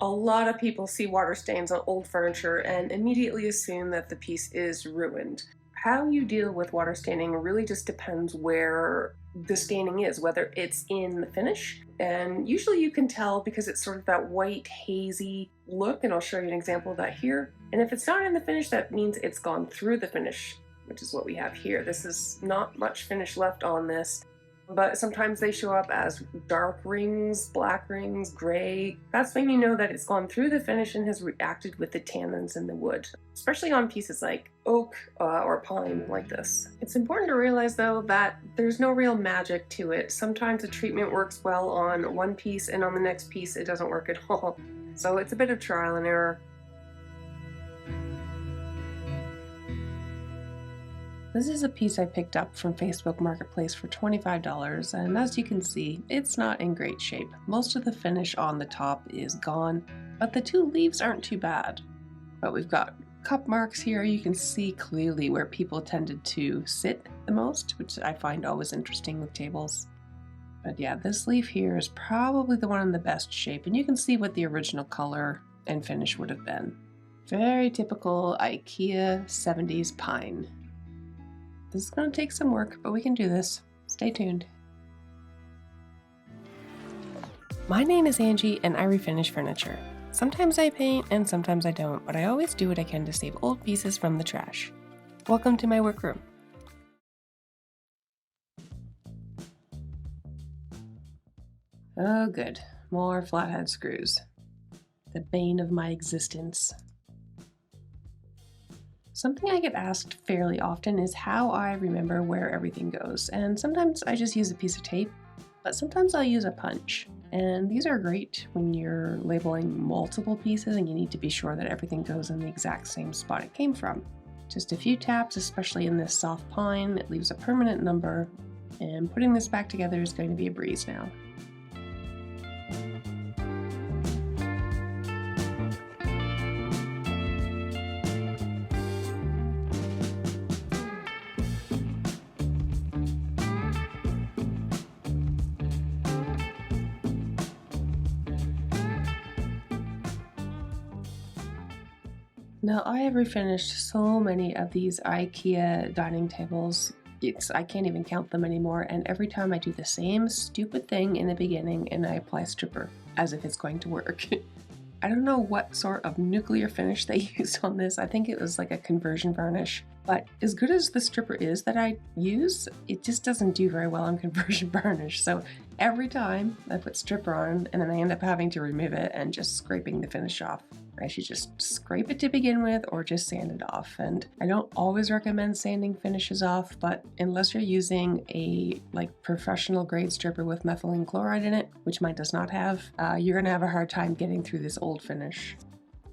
A lot of people see water stains on old furniture and immediately assume that the piece is ruined. How you deal with water staining really just depends where the staining is, whether it's in the finish. And usually you can tell because it's sort of that white, hazy look, and I'll show you an example of that here. And if it's not in the finish, that means it's gone through the finish, which is what we have here. This is not much finish left on this. But sometimes they show up as dark rings, black rings, gray. That's when you know that it's gone through the finish and has reacted with the tannins in the wood, especially on pieces like oak or pine like this. It's important to realize though that there's no real magic to it. Sometimes a treatment works well on one piece and on the next piece it doesn't work at all. So it's a bit of trial and error. This is a piece I picked up from Facebook Marketplace for $25, and as you can see, it's not in great shape. Most of the finish on the top is gone, but the two leaves aren't too bad. But we've got cup marks here. You can see clearly where people tended to sit the most, which I find always interesting with tables. But yeah, this leaf here is probably the one in the best shape, and you can see what the original color and finish would have been. Very typical IKEA 70s pine. This is going to take some work, but we can do this. Stay tuned. My name is Angie and I refinish furniture. Sometimes I paint and sometimes I don't, but I always do what I can to save old pieces from the trash. Welcome to my workroom. Oh good, more flathead screws. The bane of my existence. Something I get asked fairly often is how I remember where everything goes, and sometimes I just use a piece of tape, but sometimes I'll use a punch. And these are great when you're labeling multiple pieces and you need to be sure that everything goes in the exact same spot it came from. Just a few taps, especially in this soft pine, it leaves a permanent number, and putting this back together is going to be a breeze now. Now, I have refinished so many of these IKEA dining tables. I can't even count them anymore, and every time I do the same stupid thing in the beginning and I apply stripper, as if it's going to work. I don't know what sort of nuclear finish they used on this. I think it was like a conversion varnish. But as good as the stripper is that I use, it just doesn't do very well on conversion varnish. So every time I put stripper on and then I end up having to remove it and just scraping the finish off. I should just scrape it to begin with or just sand it off. And I don't always recommend sanding finishes off, but unless you're using a professional grade stripper with methylene chloride in it, which mine does not have, you're gonna have a hard time getting through this old finish.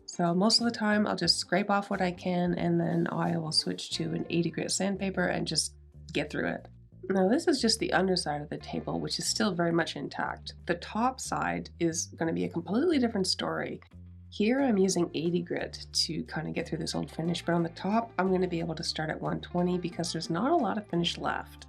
So most of the time I'll just scrape off what I can and then I will switch to an 80 grit sandpaper and just get through it. Now this is just the underside of the table, which is still very much intact. The top side is going to be a completely different story. Here I'm using 80 grit to kind of get through this old finish, but on the top I'm going to be able to start at 120 because there's not a lot of finish left.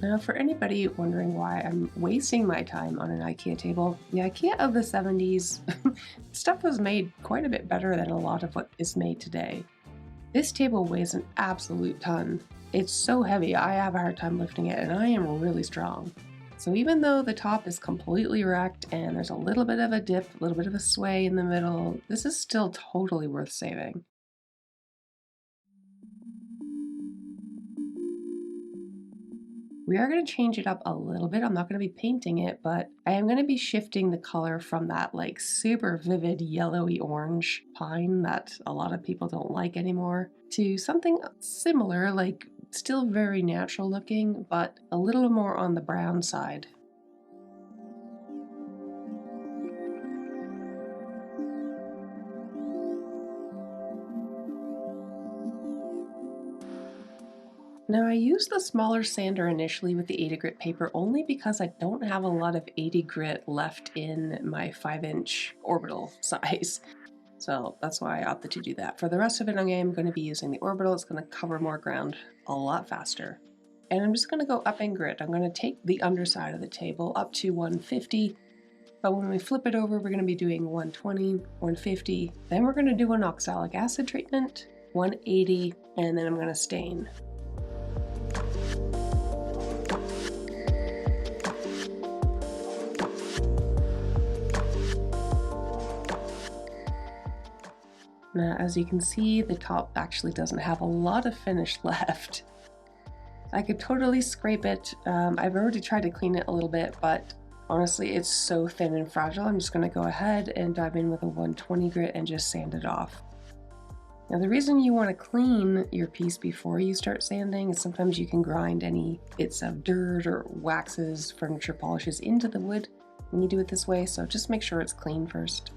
Now, for anybody wondering why I'm wasting my time on an IKEA table, the IKEA of the 70s, stuff was made quite a bit better than a lot of what is made today. This table weighs an absolute ton. It's so heavy, I have a hard time lifting it, and I am really strong. So even though the top is completely wrecked and there's a little bit of a dip, a little bit of a sway in the middle, this is still totally worth saving. We are going to change it up a little bit. I'm not going to be painting it, but I am going to be shifting the color from that super vivid yellowy orange pine that a lot of people don't like anymore to something similar, still very natural looking, but a little more on the brown side. Now I use the smaller sander initially with the 80 grit paper only because I don't have a lot of 80 grit left in my 5-inch orbital size. So that's why I opted to do that. For the rest of it, I'm going to be using the Orbital. It's going to cover more ground a lot faster. And I'm just going to go up in grit. I'm going to take the underside of the table up to 150. But when we flip it over, we're going to be doing 120, 150. Then we're going to do an oxalic acid treatment, 180, and then I'm going to stain. Now, as you can see, the top actually doesn't have a lot of finish left. I could totally scrape it. I've already tried to clean it a little bit, but honestly, it's so thin and fragile. I'm just going to go ahead and dive in with a 120 grit and just sand it off. Now, the reason you want to clean your piece before you start sanding is sometimes you can grind any bits of dirt or waxes, furniture polishes into the wood when you do it this way, so just make sure it's clean first.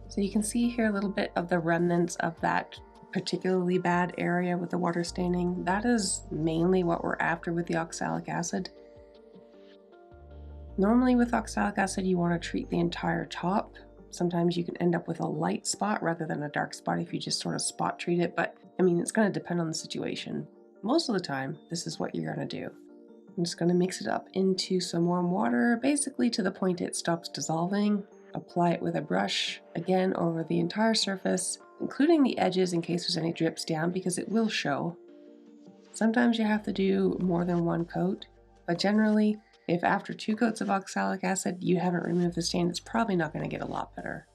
So you can see here a little bit of the remnants of that particularly bad area with the water staining. That is mainly what we're after with the oxalic acid. Normally with oxalic acid, you want to treat the entire top. Sometimes you can end up with a light spot rather than a dark spot if you just sort of spot treat it, but I mean, it's going to depend on the situation. Most of the time, this is what you're going to do. I'm just going to mix it up into some warm water, basically to the point it stops dissolving. Apply it with a brush, again over the entire surface, including the edges in case there's any drips down, because it will show. Sometimes you have to do more than one coat, but generally, if after 2 coats of oxalic acid you haven't removed the stain, it's probably not going to get a lot better.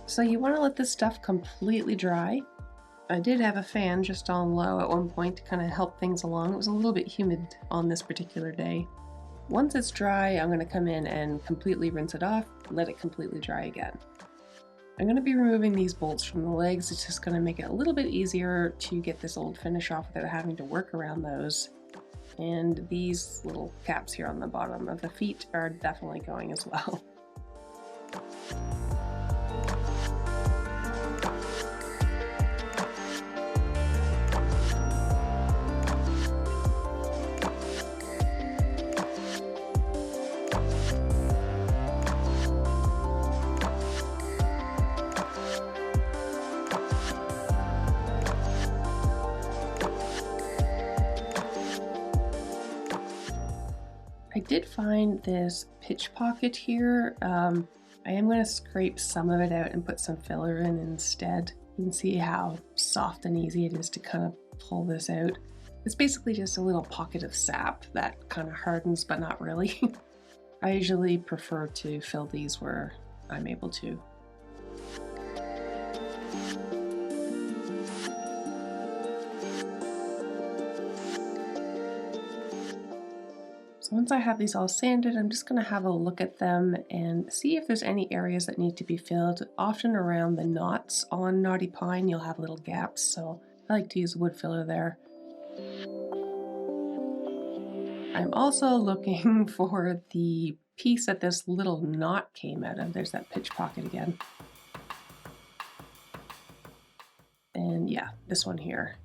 So you want to let this stuff completely dry. I did have a fan just on low at one point to kind of help things along. It was a little bit humid on this particular day. Once it's dry, I'm going to come in and completely rinse it off, let it completely dry again. I'm going to be removing these bolts from the legs. It's just going to make it a little bit easier to get this old finish off without having to work around those. And these little caps here on the bottom of the feet are definitely going as well. I did find this pitch pocket here. I am going to scrape some of it out and put some filler in instead. You can see how soft and easy it is to kind of pull this out. It's basically just a little pocket of sap that kind of hardens, but not really. I usually prefer to fill these where I'm able to. So once I have these all sanded, I'm just going to have a look at them and see if there's any areas that need to be filled. Often around the knots on knotty pine, you'll have little gaps, so I like to use wood filler there. I'm also looking for the piece that this little knot came out of. There's that pitch pocket again. And yeah, this one here.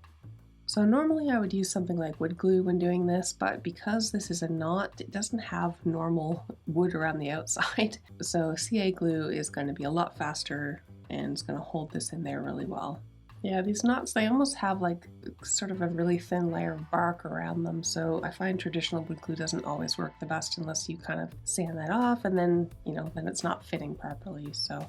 So normally I would use something like wood glue when doing this, but because this is a knot, it doesn't have normal wood around the outside. So CA glue is going to be a lot faster and it's going to hold this in there really well. Yeah, these knots, they almost have like sort of a really thin layer of bark around them. So I find traditional wood glue doesn't always work the best unless you kind of sand that off and then, then it's not fitting properly. So a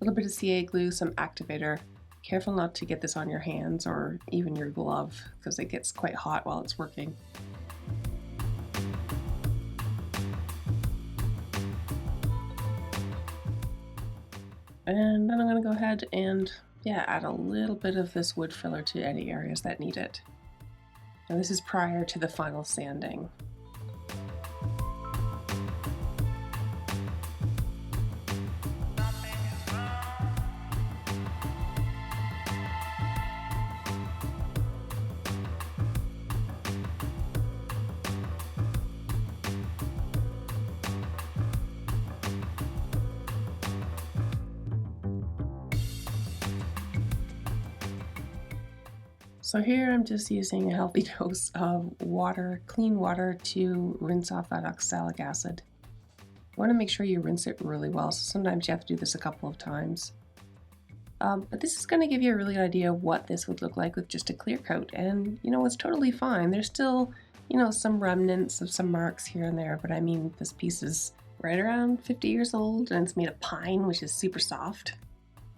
little bit of CA glue, some activator. Careful not to get this on your hands or even your glove because it gets quite hot while it's working. And then I'm going to go ahead and add a little bit of this wood filler to any areas that need it. And this is prior to the final sanding. So here I'm just using a healthy dose of water, clean water, to rinse off that oxalic acid. You want to make sure you rinse it really well, so sometimes you have to do this a couple of times. But this is going to give you a really good idea of what this would look like with just a clear coat, and it's totally fine. There's still, some remnants of some marks here and there, but I mean, this piece is right around 50 years old and it's made of pine, which is super soft.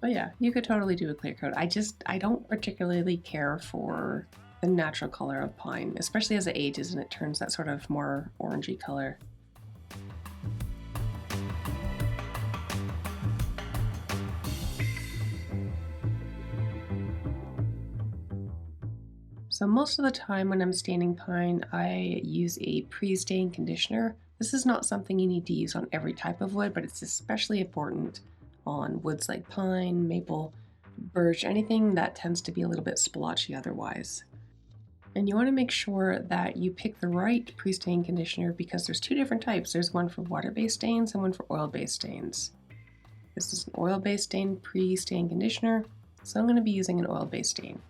But yeah, you could totally do a clear coat. I don't particularly care for the natural color of pine, especially as it ages and it turns that sort of more orangey color. So most of the time when I'm staining pine, I use a pre-stain conditioner. This is not something you need to use on every type of wood, but it's especially important on woods like pine, maple, birch, anything that tends to be a little bit splotchy otherwise. And you want to make sure that you pick the right pre-stain conditioner because there's two different types. There's one for water-based stains and one for oil-based stains. This is an oil-based stain pre-stain conditioner, so I'm going to be using an oil-based stain.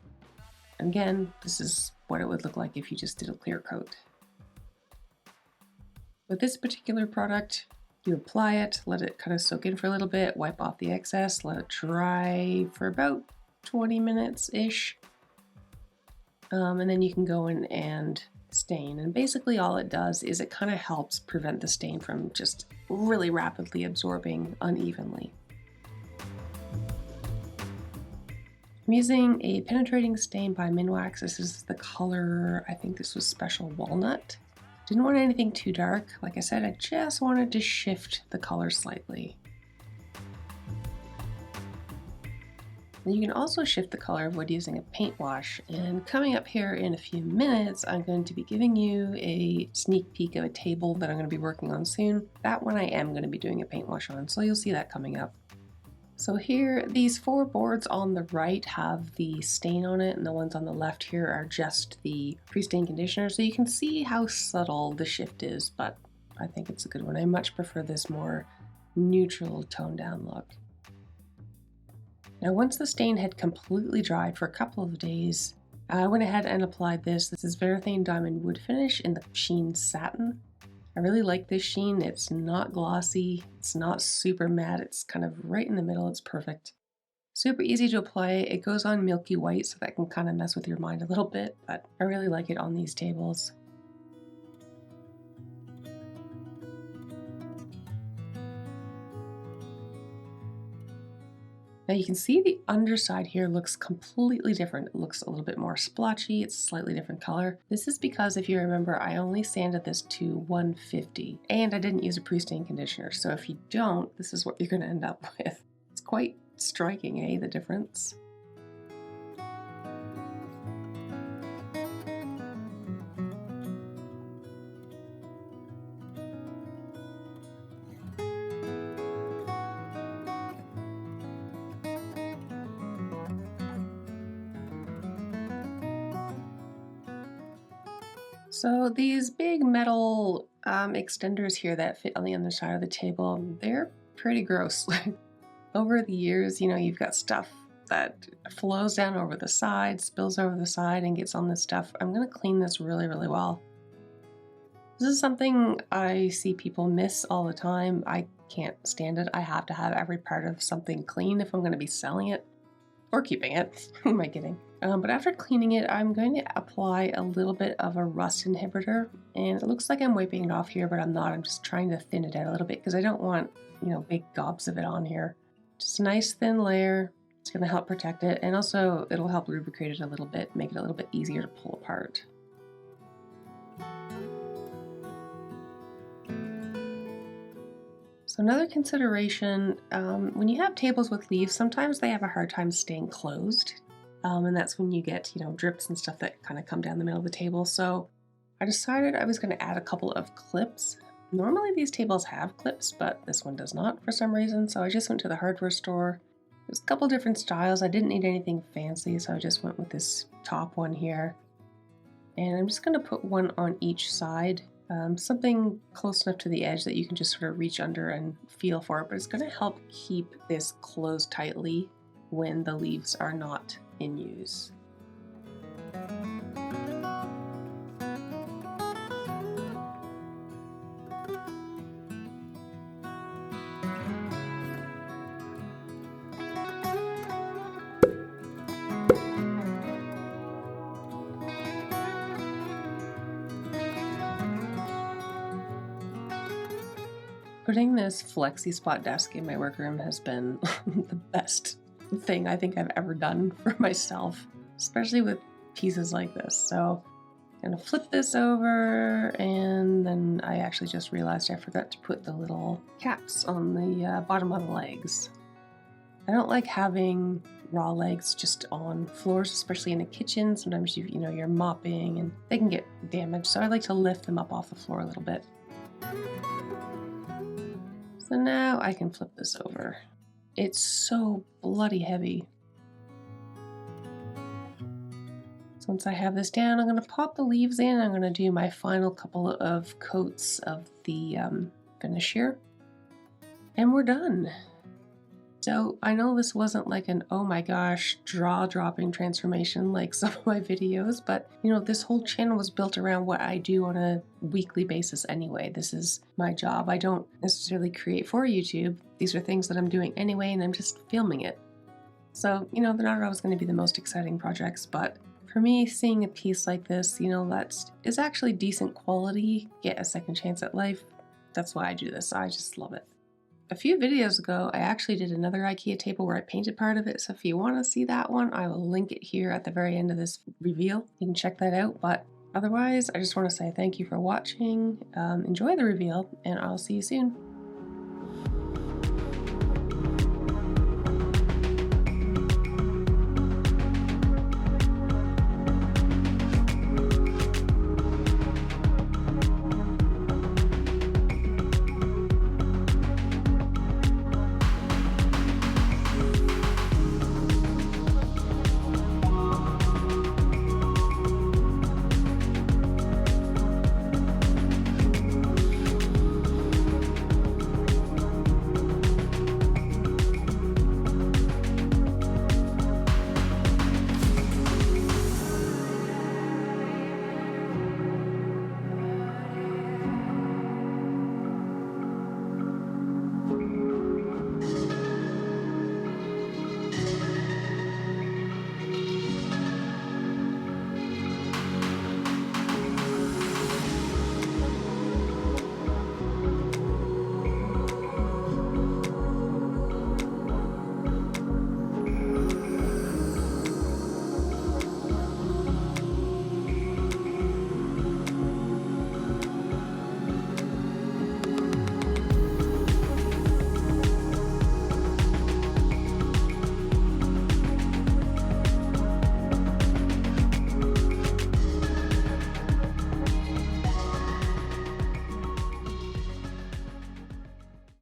And again, this is what it would look like if you just did a clear coat. With this particular product, you apply it, let it kind of soak in for a little bit, wipe off the excess, let it dry for about 20 minutes-ish. And then you can go in and stain. And basically all it does is it kind of helps prevent the stain from just really rapidly absorbing unevenly. I'm using a penetrating stain by Minwax. This is the color, I think this was Special Walnut. Didn't want anything too dark. Like I said, I just wanted to shift the color slightly. And you can also shift the color of wood using a paint wash. And coming up here in a few minutes, I'm going to be giving you a sneak peek of a table that I'm going to be working on soon. That one I am going to be doing a paint wash on, so you'll see that coming up. So here, these four boards on the right have the stain on it, and the ones on the left here are just the pre-stain conditioner. So you can see how subtle the shift is, but I think it's a good one. I much prefer this more neutral toned down look. Now once the stain had completely dried for a couple of days, I went ahead and applied this. This is Varathane Diamond Wood Finish in the sheen Satin. I really like this sheen. It's not glossy, it's not super matte, it's kind of right in the middle, it's perfect. Super easy to apply. It goes on milky white, so that can kind of mess with your mind a little bit, but I really like it on these tables. Now you can see the underside here looks completely different. It looks a little bit more splotchy, it's a slightly different color. This is because, if you remember, I only sanded this to 150 and I didn't use a pre-stain conditioner. So if you don't, this is what you're gonna end up with. It's quite striking, eh, the difference? So these big metal extenders here that fit on the underside of the table, they're pretty gross. Over the years, you've got stuff that flows down over the side, spills over the side, and gets on this stuff. I'm going to clean this really, really well. This is something I see people miss all the time. I can't stand it. I have to have every part of something clean if I'm going to be selling it or keeping it. Who am I kidding? But after cleaning it, I'm going to apply a little bit of a rust inhibitor, and it looks like I'm wiping it off here, but I'm not. I'm just trying to thin it out a little bit because I don't want, big gobs of it on here. Just a nice thin layer. It's going to help protect it, and also it'll help lubricate it a little bit, make it a little bit easier to pull apart. So another consideration, when you have tables with leaves, sometimes they have a hard time staying closed. And that's when you get, drips and stuff that kind of come down the middle of the table. So I decided I was going to add a couple of clips. Normally these tables have clips, but this one does not for some reason. So I just went to the hardware store. There's a couple different styles. I didn't need anything fancy, so I just went with this top one here. And I'm just going to put one on each side. Something close enough to the edge that you can just sort of reach under and feel for it, but it's going to help keep this closed tightly when the leaves are not in use. Putting this flexi spot desk in my workroom has been the best thing I think I've ever done for myself, especially with pieces like this. So I'm gonna flip this over, and then I actually just realized I forgot to put the little caps on the bottom of the legs. I don't like having raw legs just on floors, especially in a kitchen. Sometimes you're mopping and they can get damaged, so I like to lift them up off the floor a little bit. So now I can flip this over. It's so bloody heavy. So once I have this down, I'm going to pop the leaves in. I'm going to do my final couple of coats of the finish here. And we're done. So I know this wasn't like an oh my gosh jaw-dropping transformation like some of my videos, but this whole channel was built around what I do on a weekly basis anyway. This is my job. I don't necessarily create for YouTube. These are things that I'm doing anyway, and I'm just filming it. So, they're not always going to be the most exciting projects, but for me, seeing a piece like this, that is actually decent quality, get a second chance at life. That's why I do this. I just love it. A few videos ago, I actually did another IKEA table where I painted part of it, so if you want to see that one, I will link it here at the very end of this reveal. You can check that out, but otherwise, I just want to say thank you for watching, enjoy the reveal, and I'll see you soon.